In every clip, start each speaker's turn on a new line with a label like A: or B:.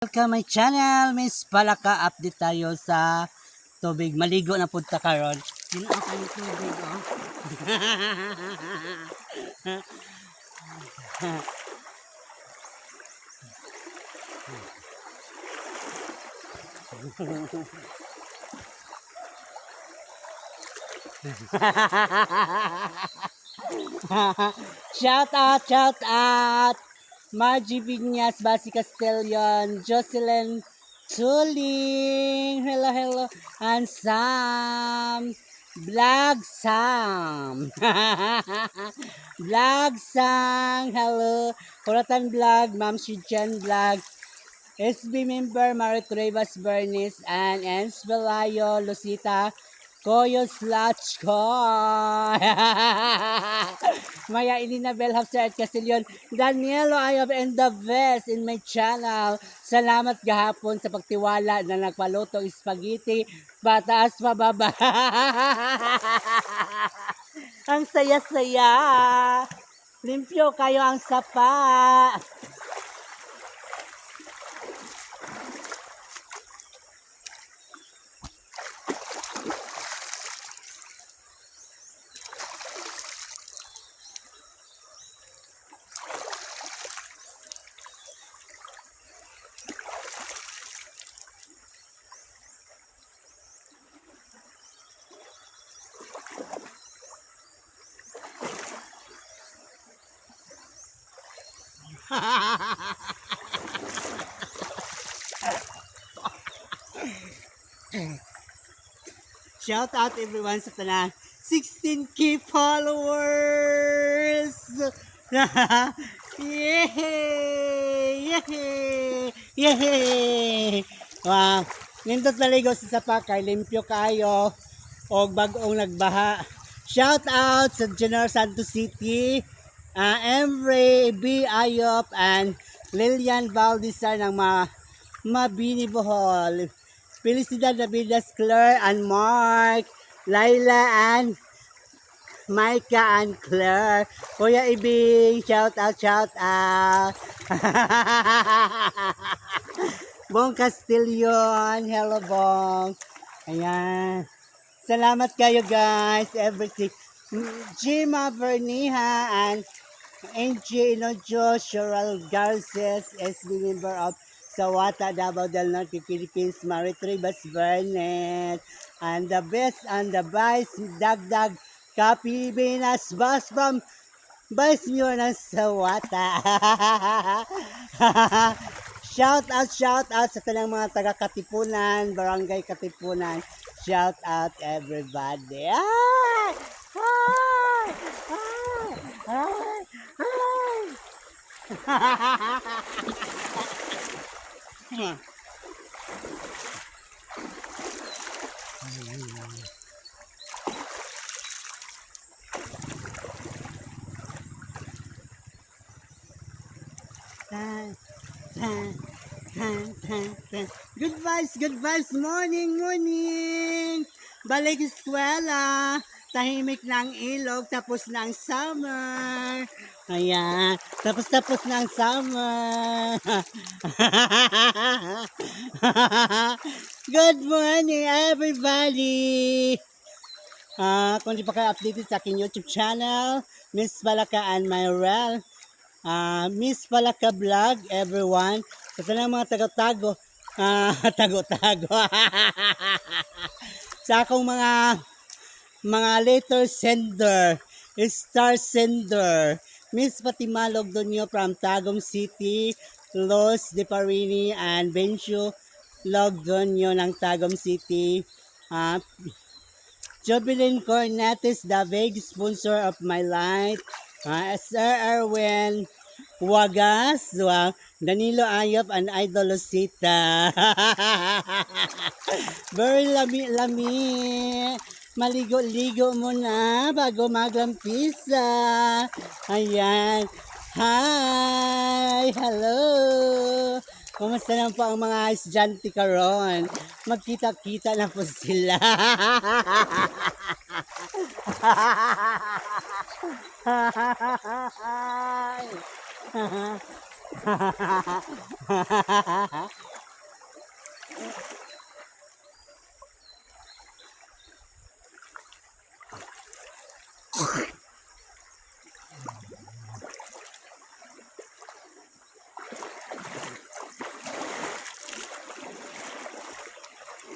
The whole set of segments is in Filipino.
A: Welcome my channel, Miss Palaka. Update tayo sa tubig. Maligo na punta karon. Yun ang kanyang tubig, oh. Shout out! Margie Viñas, Basi Castellon, Jocelyn Tuling, hello, and Sam, Vlog Sam, Vlog Sam, hello, Kuratan Vlog, Ma'am Shijan Vlog, SB member Marit Rivas Bernice, and Ens Belayo, Lucita, Koyo Slachko. Maya Ininabel Hafsa at Castellon. Danielo Ayob and the best in my channel. Salamat gahapon sa pagtiwala na nagpaluto spaghetti pataas pababa. Ang saya-saya. Limpyo kayo ang sapa. Shout out everyone sa tanan 16k followers. Yay! Wow, nindot naligo sa sapakay, limpyo kayo og bag-ong nagbaha. Shout out sa General Santos City, Emre B. Ayop and Lilian Valdizar ng Mabini Bohol. Felicidad Navidas, Claire and Mark, Laila and Micah and Claire. Kuya Ibing, shout out. Bong Castillon, hello Bong. Ayan. Salamat kayo guys, everything. Jima Verniha and Angie Inojo, Cheryl Garces, SB member of Sawata, Davao del Norte, Philippines, Marit Rivas Burnett, and the best and the vice, Dagdag, Kapi Binas, Bas from Vice Mayor ng Sawata. Shout out sa tanang mga taga Katipunan, Barangay Katipunan. Shout out everybody. Ay! Good vibes, morning. Balik eskwela. Tahimik ng ilog, tapos ng summer. Ayan, tapos ng summer. Good morning, everybody. Kung di pa kayo updated sa aking YouTube channel, Miss Palaka and Myrel. Miss Palaka Vlog, everyone. Sa tanang mga tago-tago. Tago-tago. Sa akong mga letter sender, star sender, Miss Patimalog Donyo from Tagum City, Los De Parini and Bencio Logdonyo ng Tagum City, Jovelyn Cornetes, the big sponsor of my life, Sir Erwin Wagas, Danilo Ayop and Idol Lucita. Very lami. Maligo-ligo muna bago maglampisa. Ayan. Hi! Hello! Kumusta na po ang mga estudyante karon? Magkita-kita na po sila.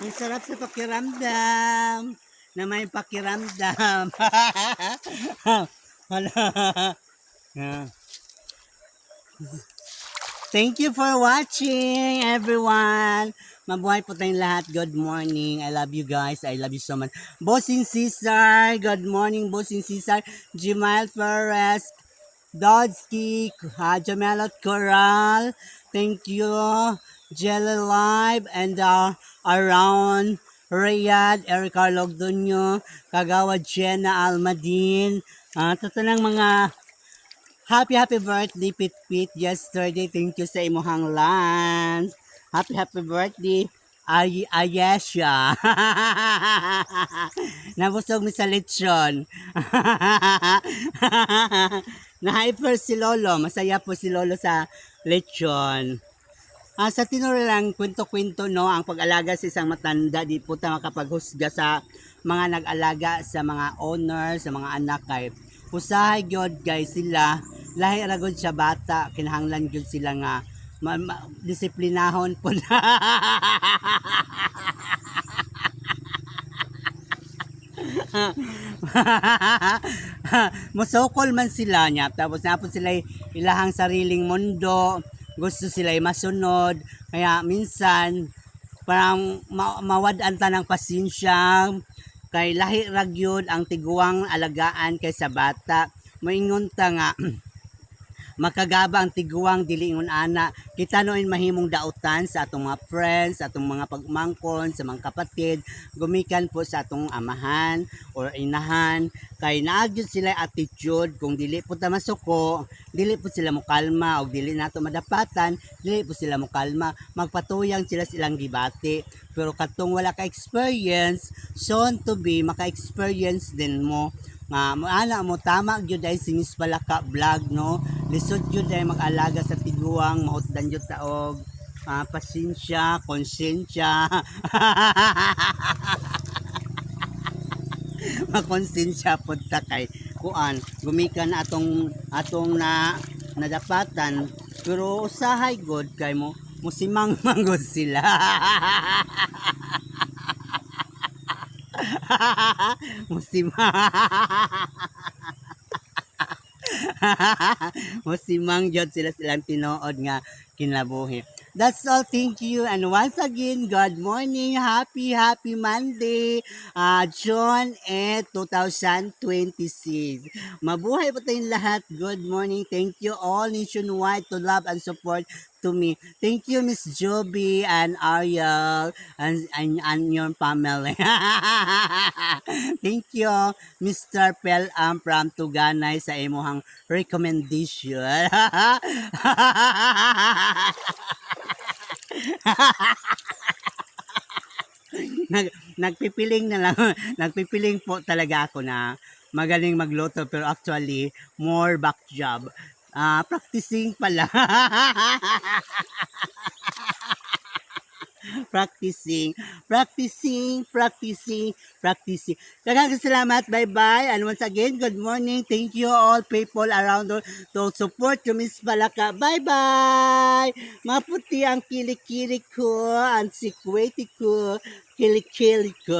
A: Ang sarap sa pakiramdam. Na may pakiramdam. Wala. Yeah. Thank you for watching, everyone. Mabuhay po tayong lahat. Good morning. I love you guys. I love you so much. Bossing Cesar. Good morning, Bossing Cesar. Jimael Flores. Dodski. Jamelot Coral. Thank you. Jelly Live. And around Riyadh. Erica Logdonyo. Kagawa Jenna Almadin. Totoo lang mga happy birthday Pit Pit yesterday. Thank you sa imuhang lunch. Happy birthday Ayesha. Nabusog mi sa lechon. Na-hyper si Lolo. Masaya po si Lolo sa lechon. Sa tinuro lang, kwento-kwento, no, ang pag-alaga sa isang matanda, di po tayo makapaghusga sa mga nag-alaga, sa mga owner, sa mga anak, kay usahay gyud guys sila, lahi ragod sa bata, kinahanglan gyud sila nga, disiplinahon po na. Musokol man sila niya, tapos napon sila ilahang sariling mundo, gusto sila masunod, kaya minsan parang mawad-an ta ng pasensya, kay lahi ragyod ang tiguang alagaan kaysa bata. Moingon ta nga makagabang tiguang dilingon ana, kita noon mahimong dautan sa atong mga friends, sa atong mga pagmangkon, sa mga kapatid, gumikan po sa atong amahan or inahan, kay naagyod sila attitude, kung dili po ta masuko, dili po sila mokalma, o dili nato madapatan, dili po sila mokalma, magpatuyang sila silang gibati. Pero katong wala ka experience, soon to be maka-experience din mo nga ana mo tama gyud ay sinis pala ka vlog, no, lisod gyud ay mag-alaga sa tiguang, mautdan gyud taog pasensya, konsensya. Makonsensya pod ta kay kuan gumikan atong na nadapatan, pero usahay god kay mo musimang manggod sila. Musimang musimang jud sila silang tinuod nga kinabuhi. That's all. Thank you. And once again, good morning. Happy Monday. June 2026. Mabuhay po tayong lahat. Good morning. Thank you all nationwide to love and support to me. Thank you, Miss Joby and Ariel and your family. Thank you, Mr. Pelam from Tuganay sa imuhang recommendation. Nagpipiling na lang, nagpipiling po talaga ako na magaling magluto, pero actually more back job. Practicing pala. practicing. Daghang salamat. Bye-bye. And once again, good morning. Thank you all people around to support to Miss Balaka. Bye-bye. Maputi ang kilik-kilik ko, ang sikweti ko, kilik-kilik ko.